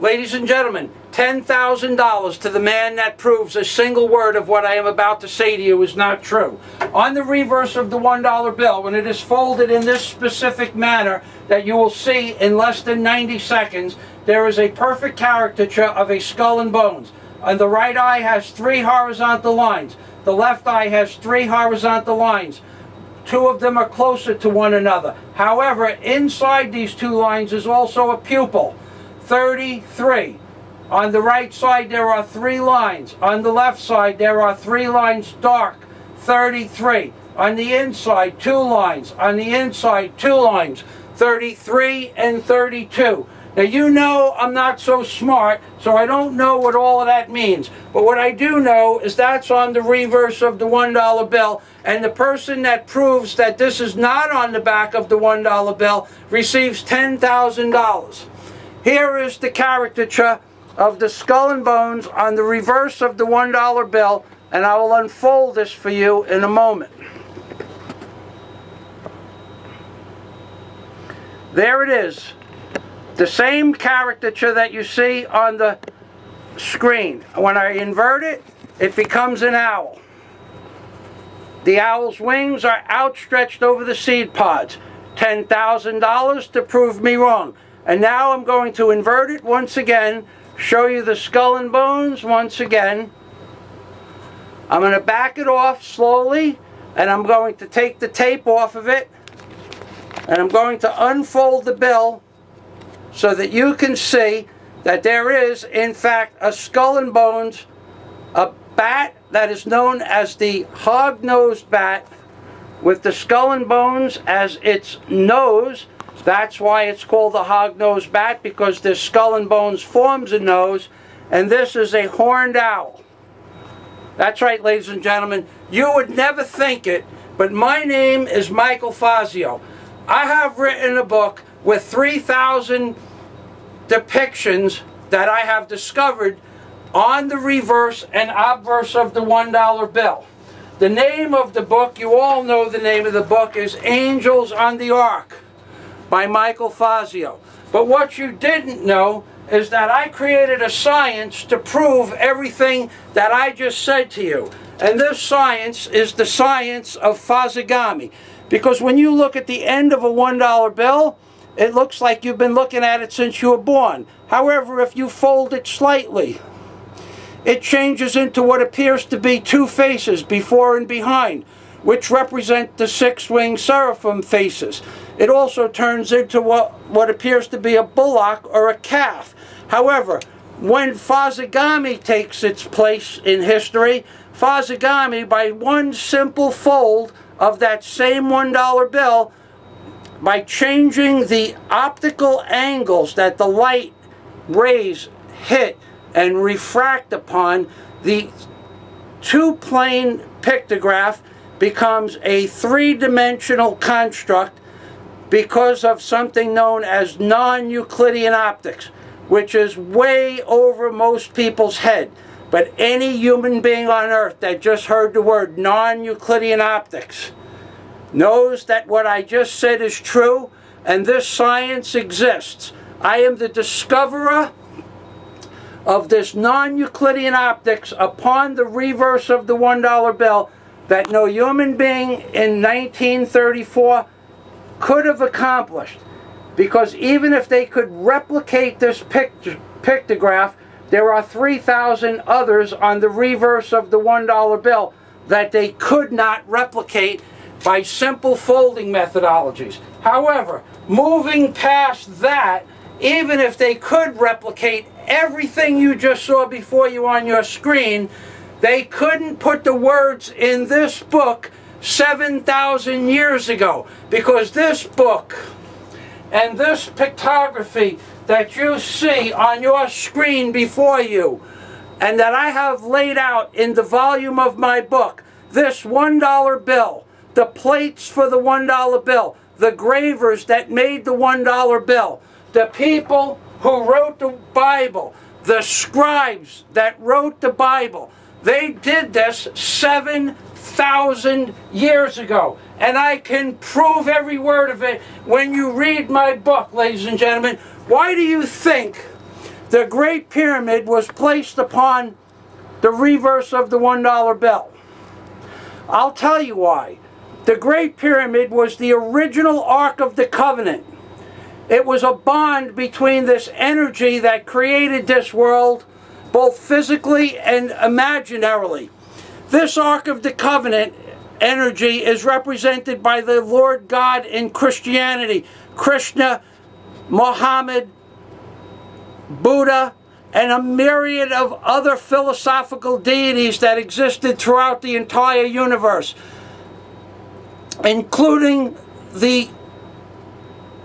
Ladies and gentlemen, $10,000 to the man that proves a single word of what I am about to say to you is not true. On the reverse of the $1 bill, when it is folded in this specific manner that you will see in less than 90 seconds, there is a perfect caricature of a skull and bones. And the right eye has 3 horizontal lines. The left eye has 3 horizontal lines. 2 of them are closer to one another. However, inside these 2 lines is also a pupil. 33. On the right side there are 3 lines. On the left side there are 3 lines dark. 33. On the inside 2 lines. On the inside 2 lines. 33 and 32. Now you know I'm not so smart, so I don't know what all of that means. But what I do know is that's on the reverse of the $1 bill, and the person that proves that this is not on the back of the $1 bill receives $10,000. Here is the caricature of the skull and bones on the reverse of the $1 bill, and I will unfold this for you in a moment. There it is. The same caricature that you see on the screen. When I invert it, it becomes an owl. The owl's wings are outstretched over the seed pods. $10,000 to prove me wrong. And now I'm going to invert it once again, show you the skull and bones once again. I'm going to back it off slowly, and I'm going to take the tape off of it, and I'm going to unfold the bill so that you can see that there is, in fact, a skull and bones, a bat that is known as the hog-nosed bat, with the skull and bones as its nose. That's why it's called the hog-nosed bat, because this skull and bones forms a nose, and this is a horned owl. That's right, ladies and gentlemen. You would never think it, but my name is Michael Fazio. I have written a book with 3,000 depictions that I have discovered on the reverse and obverse of the $1 bill. The name of the book, you all know the name of the book, is Angels on the Ark by Michael Fazio. But what you didn't know is that I created a science to prove everything that I just said to you. And this science is the science of Fazi-Gami. Because when you look at the end of a $1 bill, it looks like you've been looking at it since you were born. However, if you fold it slightly, it changes into what appears to be 2 faces, before and behind, which represent the 6-winged seraphim faces. It also turns into what appears to be a bullock or a calf. However, when Fazi-Gami takes its place in history, Fazi-Gami, by one simple fold of that same $1 bill, by changing the optical angles that the light rays hit and refract upon, the 2-plane pictograph becomes a 3-dimensional construct because of something known as non-Euclidean optics, which is way over most people's head. But any human being on earth that just heard the word non-Euclidean optics knows that what I just said is true, and this science exists. I am the discoverer of this non-Euclidean optics upon the reverse of the $1 bill that no human being in 1934 could have accomplished. Because even if they could replicate this pictograph, there are 3,000 others on the reverse of the $1 bill that they could not replicate by simple folding methodologies. However, moving past that, even if they could replicate everything you just saw before you on your screen, they couldn't put the words in this book 7,000 years ago, because this book and this pictography that you see on your screen before you, and that I have laid out in the volume of my book, this $1 bill, the plates for the $1 bill, the gravers that made the $1 bill, the people who wrote the Bible, the scribes that wrote the Bible, they did this 7,000 years ago. And I can prove every word of it when you read my book, ladies and gentlemen. Why do you think the Great Pyramid was placed upon the reverse of the $1 bill. I'll tell you why. The Great Pyramid was the original Ark of the Covenant. It was a bond between this energy that created this world, both physically and imaginarily. This Ark of the Covenant energy is represented by the Lord God in Christianity, Krishna, Muhammad, Buddha, and a myriad of other philosophical deities that existed throughout the entire universe, including the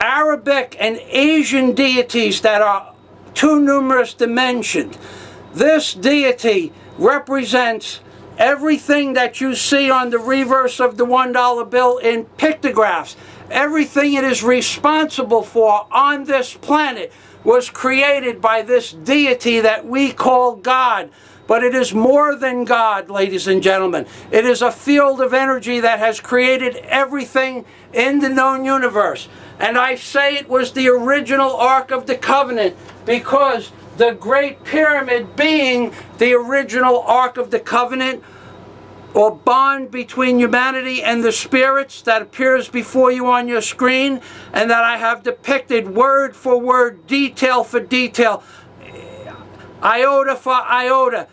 Arabic and Asian deities that are too numerous to mention. This deity represents everything that you see on the reverse of the $1 bill in pictographs. Everything it is responsible for on this planet was created by this deity that we call God. But it is more than God, ladies and gentlemen. It is a field of energy that has created everything in the known universe. And I say it was the original Ark of the Covenant because the Great Pyramid, being the original Ark of the Covenant, or bond between humanity and the spirits that appears before you on your screen, and that I have depicted word for word, detail for detail, iota for iota,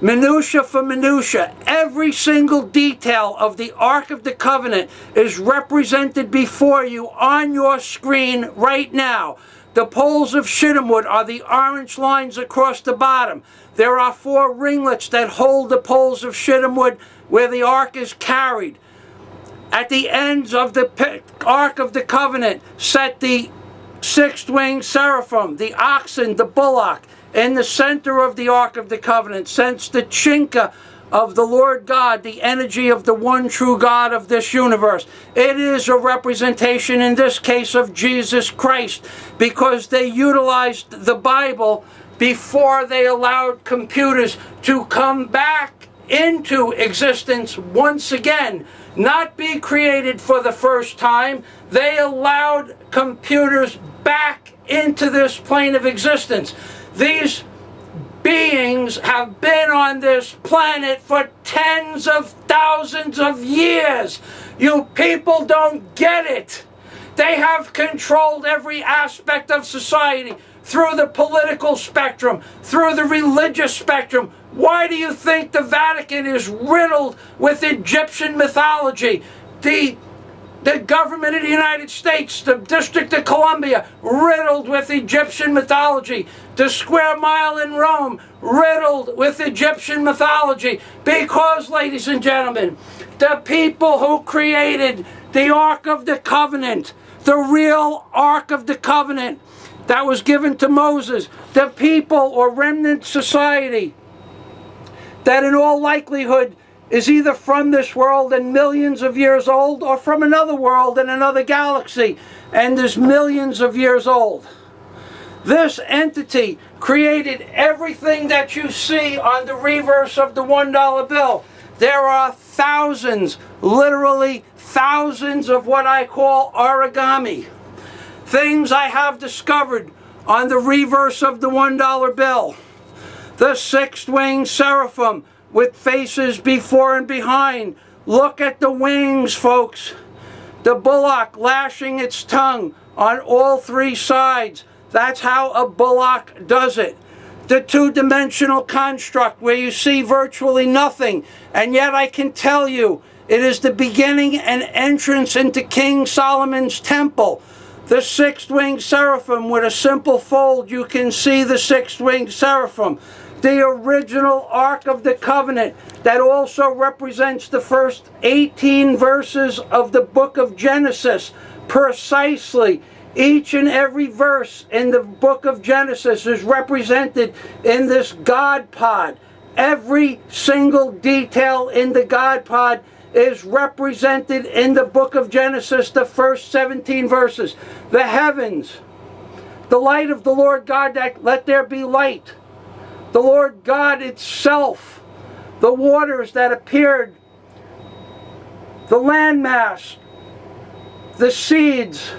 minutia for minutia. Every single detail of the Ark of the Covenant is represented before you on your screen right now. The poles of shittim wood are the orange lines across the bottom. There are 4 ringlets that hold the poles of shittim wood where the Ark is carried. At the ends of the Ark of the Covenant set the 6-winged seraphim, the oxen, the bullock. In the center of the Ark of the Covenant sits the chinka of the Lord God, the energy of the one true God of this universe. It is a representation, in this case, of Jesus Christ, because they utilized the Bible before they allowed computers to come back into existence once again, not be created for the first time. They allowed computers back into this plane of existence. These beings have been on this planet for tens of thousands of years. You people don't get it. They have controlled every aspect of society, through the political spectrum, through the religious spectrum. Why do you think the Vatican is riddled with Egyptian mythology? The government of the United States, the District of Columbia, riddled with Egyptian mythology. The square mile in Rome, riddled with Egyptian mythology. Because, ladies and gentlemen, the people who created the Ark of the Covenant, the real Ark of the Covenant that was given to Moses, the people or remnant society that in all likelihood is either from this world and millions of years old, or from another world and another galaxy and is millions of years old. This entity created everything that you see on the reverse of the $1 bill. There are thousands, literally thousands of what I call origami. Things I have discovered on the reverse of the $1 bill. The 6-winged seraphim with faces before and behind. Look at the wings, folks. The bullock lashing its tongue on all 3 sides. That's how a bullock does it. The 2-dimensional construct where you see virtually nothing, and yet I can tell you it is the beginning and entrance into King Solomon's temple. The 6-winged seraphim with a simple fold, you can see the 6-winged seraphim. The original Ark of the Covenant that also represents the first 18 verses of the book of Genesis. Precisely, each and every verse in the book of Genesis is represented in this God pod. Every single detail in the God pod is represented in the book of Genesis, the first 17 verses. The heavens, the light of the Lord God, that let there be light. The Lord God itself, the waters that appeared, the landmass, the seeds,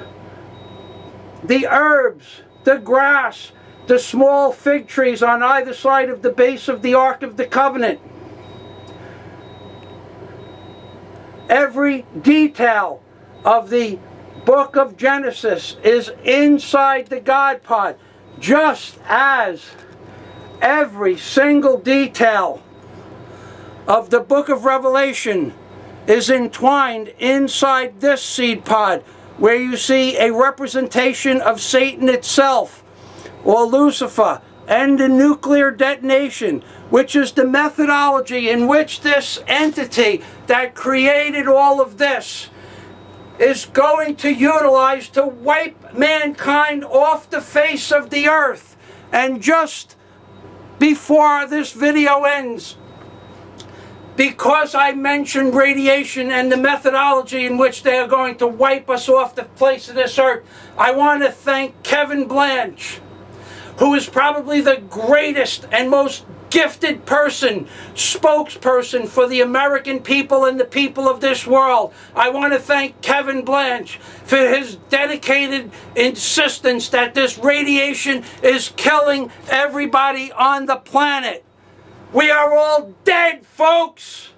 the herbs, the grass, the small fig trees on either side of the base of the Ark of the Covenant. Every detail of the book of Genesis is inside the God pod, just as every single detail of the book of Revelation is entwined inside this seed pod, where you see a representation of Satan itself, or Lucifer, and the nuclear detonation, which is the methodology in which this entity that created all of this is going to utilize to wipe mankind off the face of the earth. And just before this video ends, because I mentioned radiation and the methodology in which they are going to wipe us off the face of this earth, I want to thank Kevin Blanch, who is probably the greatest and most gifted spokesperson for the American people and the people of this world. I want to thank Kevin Blanch for his dedicated insistence that this radiation is killing everybody on the planet. We are all dead, folks!